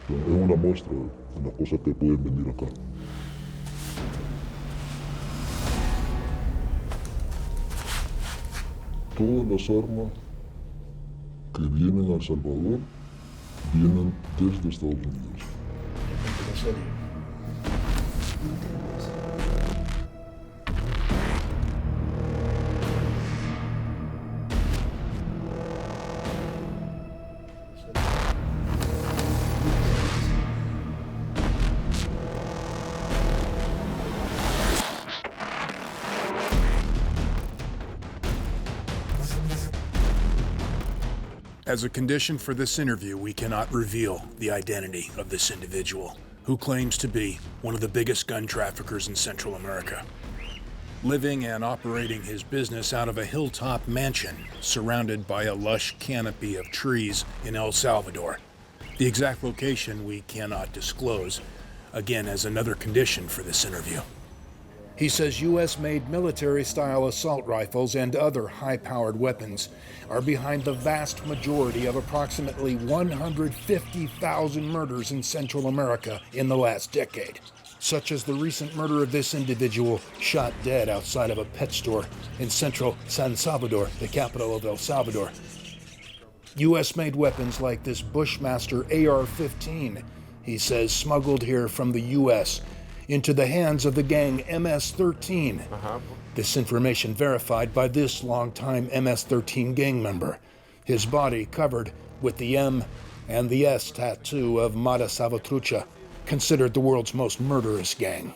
Es una muestra de las cosas que pueden venir acá. Todas las armas que vienen a El Salvador vienen desde Estados Unidos. As a condition for this interview, we cannot reveal the identity of this individual, who claims to be one of the biggest gun traffickers in Central America, living and operating his business out of a hilltop mansion surrounded by a lush canopy of trees in El Salvador. The exact location we cannot disclose, again as another condition for this interview. He says U.S.-made military-style assault rifles and other high-powered weapons are behind the vast majority of approximately 150,000 murders in Central America in the last decade, such as the recent murder of this individual shot dead outside of a pet store in central San Salvador, the capital of El Salvador. U.S.-made weapons like this Bushmaster AR-15, he says, smuggled here from the U.S., into the hands of the gang MS-13. This information verified by this longtime MS-13 gang member. His body covered with the M and the S tattoo of Mata Salvatrucha, considered the world's most murderous gang.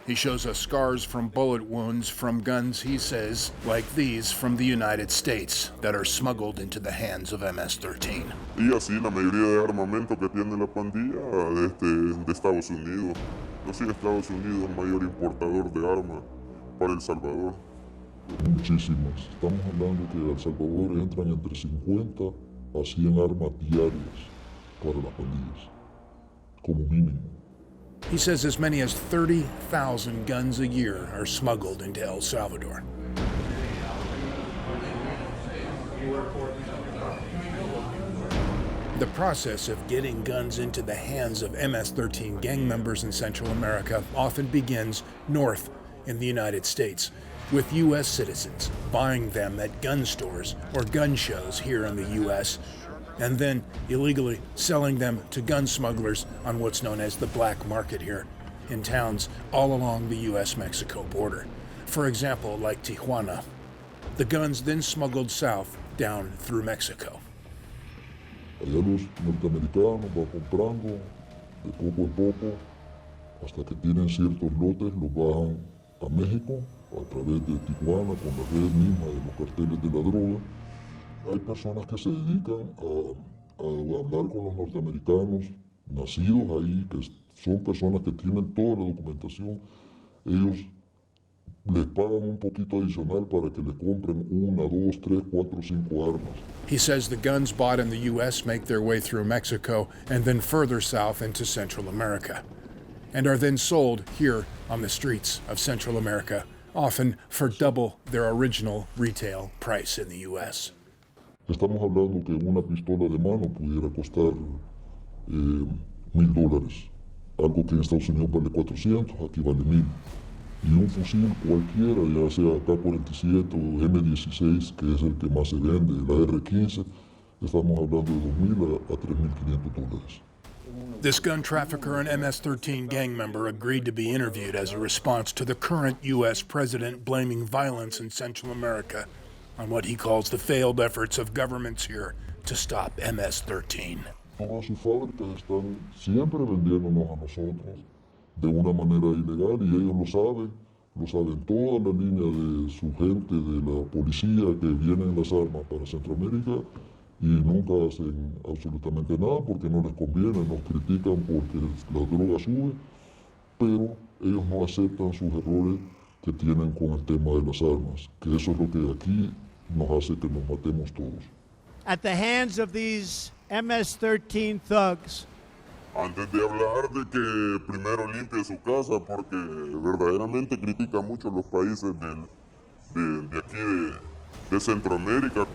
He shows us scars from bullet wounds from guns, he says, like these from the United States, that are smuggled into the hands of MS-13. Y así la mayoría de armamento que tiene la pandilla de Estados Unidos. No sé, Estados Unidos es el mayor importador de armas para El Salvador. Muchísimas. Estamos hablando que a El Salvador entran entre 50 a 100 armas diarias para las pandillas, como mínimo. He says as many as 30,000 guns a year are smuggled into El Salvador. The process of getting guns into the hands of MS-13 gang members in Central America often begins north in the United States, with U.S. citizens buying them at gun stores or gun shows here in the U.S., and then illegally selling them to gun smugglers on what's known as the black market here in towns all along the U.S.-Mexico border. For example, like Tijuana. The guns then smuggled south down through Mexico. Allá los norteamericanos van comprando de poco en poco hasta que tienen ciertos lotes, los bajan a México a través de Tijuana con la red misma de los carteles de la droga. Hay personas que se dedican a hablar con los norteamericanos nacidos ahí, que son personas que tienen toda la documentación. Ellos les pagan un poquito adicional para que le compren 1, 2, 3, 4, 5 armas. He says the guns bought in the U.S. make their way through Mexico and then further south into Central America, and are then sold here on the streets of Central America, often for double their original retail price in the U.S. Estamos hablando que una pistola de mano pudiera costar $1,000, algo que en Estados Unidos vale 400, aquí vale 1,000. Y un fusil cualquiera, ya sea K-47 o M16, que es el que más se vende, la R-15, estamos hablando de $2,000 a $3,500. This gun trafficker and MS-13 gang member agreed to be interviewed as a response to the current U.S. president blaming violence in Central America on what he calls the failed efforts of governments here to stop MS-13. Todas sus fábricas están siempre vendiéndonos a nosotros de una manera ilegal y ellos lo saben toda la línea de su gente, de la policía que vienen las armas para Centroamérica y nunca hacen absolutamente nada porque no les conviene, nos critican porque la droga sube, pero ellos no aceptan sus errores que tienen con el tema de las armas, que eso es lo que aquí nos hace que nos matemos todos. At the hands of these MS-13 thugs, Antes de hablar de que primero limpie su casa, porque verdaderamente critica mucho los países de aquí de Centroamérica.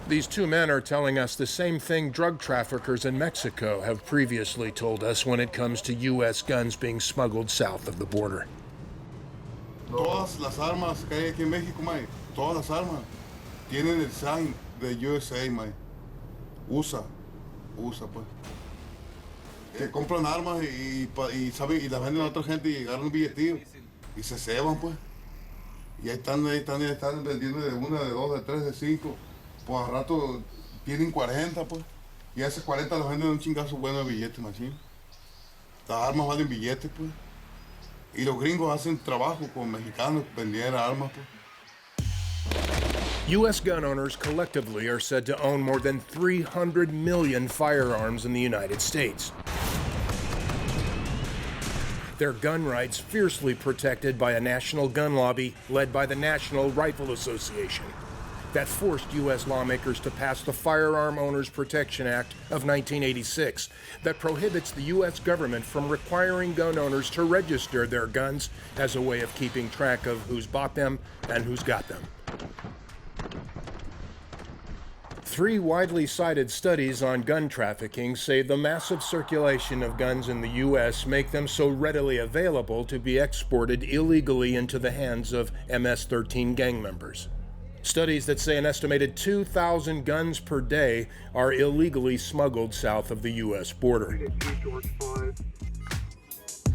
These two men are telling us the same thing drug traffickers in Mexico have previously told us when it comes to U.S. guns being smuggled south of the border. Todas las armas que hay aquí en México, Mike, todas las armas tienen el sign de USA, Mike. USA, pues. Que compran armas y las venden a otra gente y agarran un billetillo y se ceban, pues. Y ahí están vendiendo de una, de dos, de tres, de cinco. Pues a rato tienen 40, pues. Y a esos 40 los venden un chingazo bueno de billetes, machín. Las armas valen billetes, pues. Y los gringos hacen trabajo con mexicanos vendiendo armas, pues. U.S. gun owners collectively are said to own more than 300 million firearms in the United States. Their gun rights fiercely protected by a national gun lobby led by the National Rifle Association that forced U.S. lawmakers to pass the Firearm Owners Protection Act of 1986 that prohibits the U.S. government from requiring gun owners to register their guns as a way of keeping track of who's bought them and who's got them. Three widely cited studies on gun trafficking say the massive circulation of guns in the U.S. make them so readily available to be exported illegally into the hands of MS-13 gang members. Studies that say an estimated 2,000 guns per day are illegally smuggled south of the U.S. border.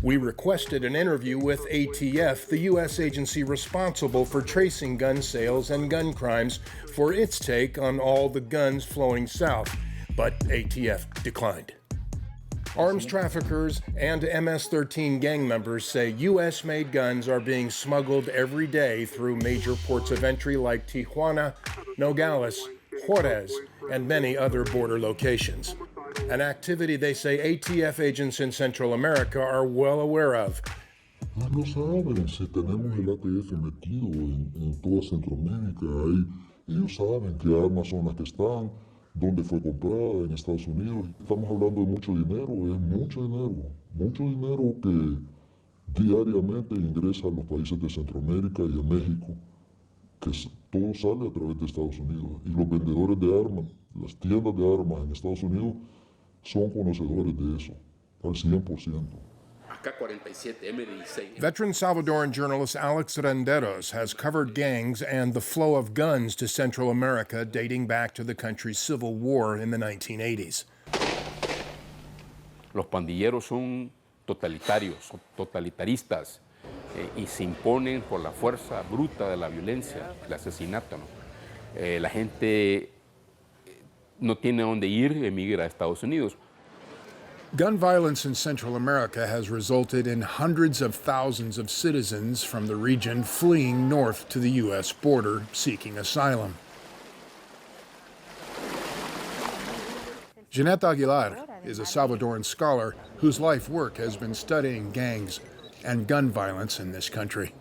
We requested an interview with ATF, the U.S. agency responsible for tracing gun sales and gun crimes, for its take on all the guns flowing south, but ATF declined. Arms traffickers and MS-13 gang members say U.S.-made guns are being smuggled every day through major ports of entry like Tijuana, Nogales, Juarez, and many other border locations. An activity they say ATF agents in Central America are well aware of. No saben si tenemos el ATF metido en toda Centroamérica. Ellos saben qué armas son las que están, dónde fue comprada en Estados Unidos. Estamos hablando de mucho dinero que diariamente ingresa a los países de Centroamérica y a México, que todo sale a través de Estados Unidos. Y los vendedores de armas, las tiendas de armas en Estados Unidos, son conocedores de eso, al 100%. Veteran Salvadoran journalist Alex Renderos has covered gangs and the flow of guns to Central America dating back to the country's civil war in the 1980s. Los pandilleros son totalitarios, totalitaristas, y se imponen por la fuerza bruta de la violencia, el asesinato, ¿no? La gente no tiene dónde ir, emigra a Estados Unidos. Gun violence in Central America has resulted in hundreds of thousands of citizens from the region fleeing north to the U.S. border seeking asylum. Jeanette Aguilar is a Salvadoran scholar whose life work has been studying gangs and gun violence in this country.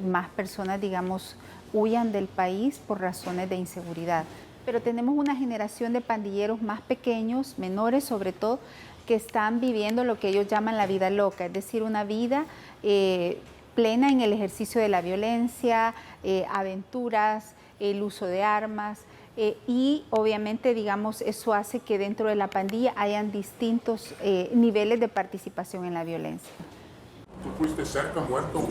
Más personas, digamos, huyan del país por razones de inseguridad. Pero tenemos una generación de pandilleros más pequeños, menores sobre todo, que están viviendo lo que ellos llaman la vida loca, es decir, una vida plena en el ejercicio de la violencia, aventuras, el uso de armas, y obviamente, digamos, eso hace que dentro de la pandilla hayan distintos niveles de participación en la violencia. ¿Tú fuiste cerca, muerto?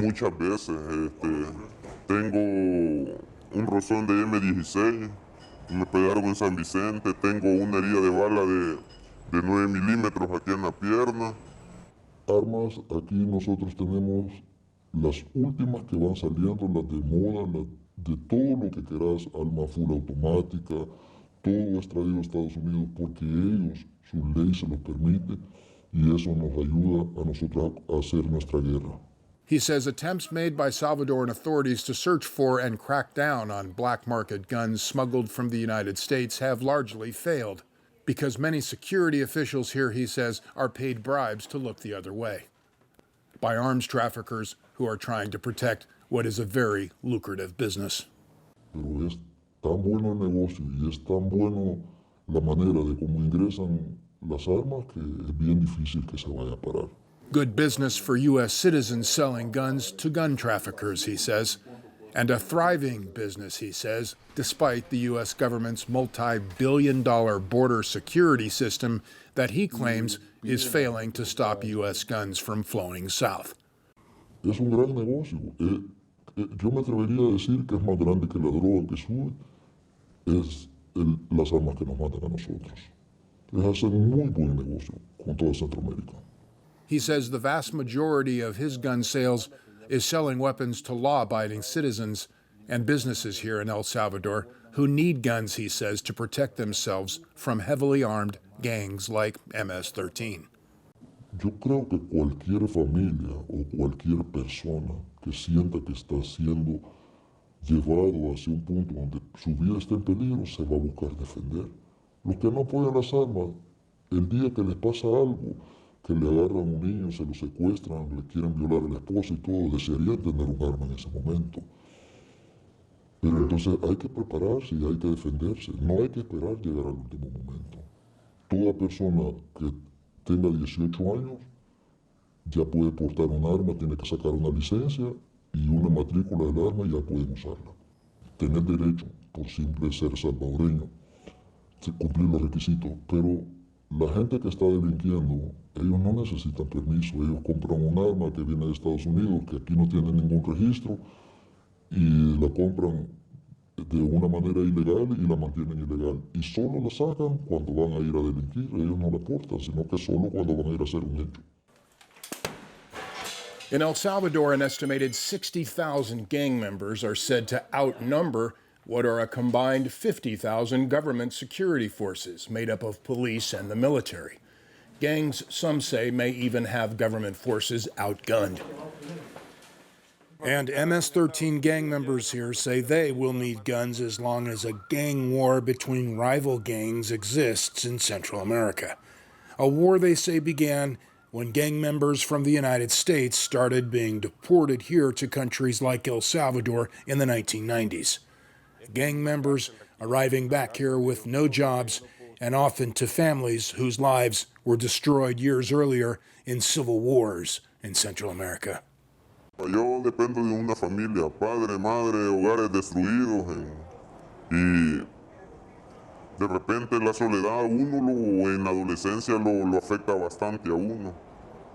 Muchas veces. Tengo un rozón de M16, me pegaron en San Vicente, tengo una herida de bala de 9 milímetros aquí en la pierna. Armas, aquí nosotros tenemos las últimas que van saliendo, las de moda, de todo lo que quieras, arma full automática, todo es traído a Estados Unidos porque ellos, su ley se los permite y eso nos ayuda a nosotros a hacer nuestra guerra. He says attempts made by Salvadoran authorities to search for and crack down on black market guns smuggled from the United States have largely failed because many security officials here, he says, are paid bribes to look the other way by arms traffickers who are trying to protect what is a very lucrative business. Pero es tan bueno el negocio y es tan bueno la manera de cómo ingresan las armas que es bien difícil que se vaya a parar. Good business for U.S. citizens selling guns to gun traffickers, he says. and a thriving business, he says, despite the U.S. government's multi-billion-dollar border security system that he claims is failing to stop U.S. guns from flowing south. Es un gran negocio. Yo me atrevería a decir que es más grande que la droga que sube, es las armas que nos matan a nosotros. Es hacer un muy buen negocio con toda Centroamérica. He says the vast majority of his gun sales is selling weapons to law-abiding citizens and businesses here in El Salvador who need guns, he says, to protect themselves from heavily armed gangs like MS-13. Yo creo que cualquier familia o cualquier persona que sienta que está siendo llevado hacia un punto donde su vida está en peligro se va a buscar defender. Los que no apoyan las armas, el día que les pasa algo, que le agarran a un niño, se lo secuestran, le quieren violar a la esposa y todo, desearían tener un arma en ese momento. Pero entonces hay que prepararse y hay que defenderse. No hay que esperar llegar al último momento. Toda persona que tenga 18 años ya puede portar un arma, tiene que sacar una licencia y una matrícula del arma y ya pueden usarla. Tener derecho, por simple ser salvadoreño, cumplir los requisitos, pero la gente que está delinquiendo, ellos no necesitan permiso, ellos compran un arma que viene de Estados Unidos, que aquí no tiene ningún registro, y la compran de una manera ilegal y la mantienen ilegal. Y solo la sacan cuando van a ir a delinquir, ellos no la portan, sino que solo cuando van a ir a hacer un hecho. In El Salvador, an estimated 60,000 gang members are said to outnumber what are a combined 50,000 government security forces made up of police and the military. Gangs, some say, may even have government forces outgunned. And MS-13 gang members here say they will need guns as long as a gang war between rival gangs exists in Central America. A war they say began when gang members from the United States started being deported here to countries like El Salvador in the 1990s. Gang members arriving back here with no jobs and often to families whose lives were destroyed years earlier in civil wars in Central America. Yo dependo de una familia, padre, madre, hogares destruidos y de repente la soledad en la adolescencia lo afecta bastante a uno.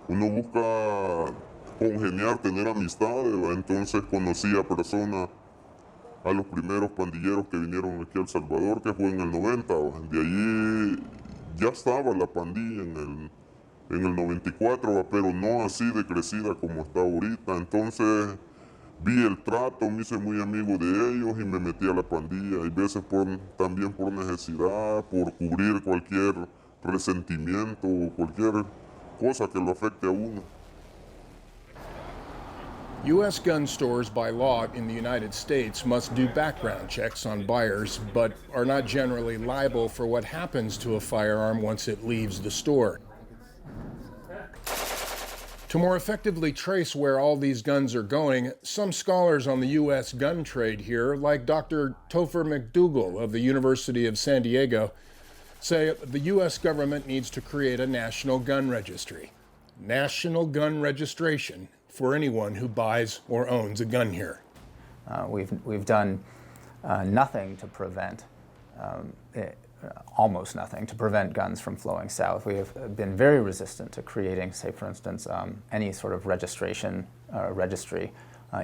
Uno busca congeniar, tener amistades, entonces conocí a personas, a los primeros pandilleros que vinieron aquí a El Salvador, que fue en el 90. De allí ya estaba la pandilla en el 94, pero no así de crecida como está ahorita. Entonces vi el trato, me hice muy amigo de ellos y me metí a la pandilla. Y veces también por necesidad, por cubrir cualquier resentimiento o cualquier cosa que lo afecte a uno. U.S. gun stores by law in the United States must do background checks on buyers, but are not generally liable for what happens to a firearm once it leaves the store. To more effectively trace where all these guns are going, some scholars on the U.S. gun trade here, like Dr. Topher McDougall of the University of San Diego, say the U.S. government needs to create a national gun registry. National gun registration for anyone who buys or owns a gun here. We've done nothing to prevent, almost nothing to prevent guns from flowing south. We have been very resistant to creating, say for instance, any sort of registry,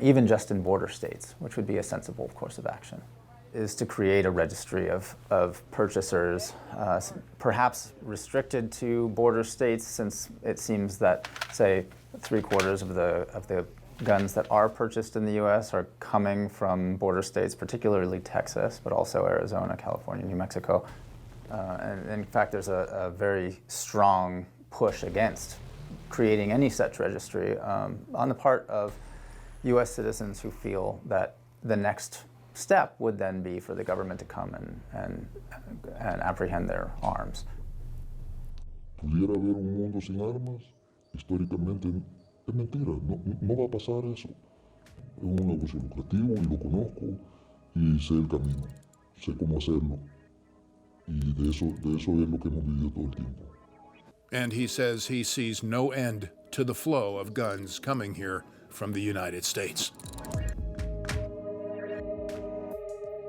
even just in border states, which would be a sensible course of action, is to create a registry of purchasers, perhaps restricted to border states, since it seems that, say, 3/4 of the guns that are purchased in the U.S. are coming from border states, particularly Texas, but also Arizona, California, New Mexico. And in fact, there's a very strong push against creating any such registry on the part of U.S. citizens who feel that the next step would then be for the government to come and apprehend their arms. Pudiera haber un mundo sin armas, históricamente es mentira, no va a pasar eso. Es un negocio lucrativo y lo conozco y sé el camino, sé cómo hacerlo. Y de eso es lo que hemos vivido todo el tiempo. And he says he sees no end to the flow of guns coming here from the United States.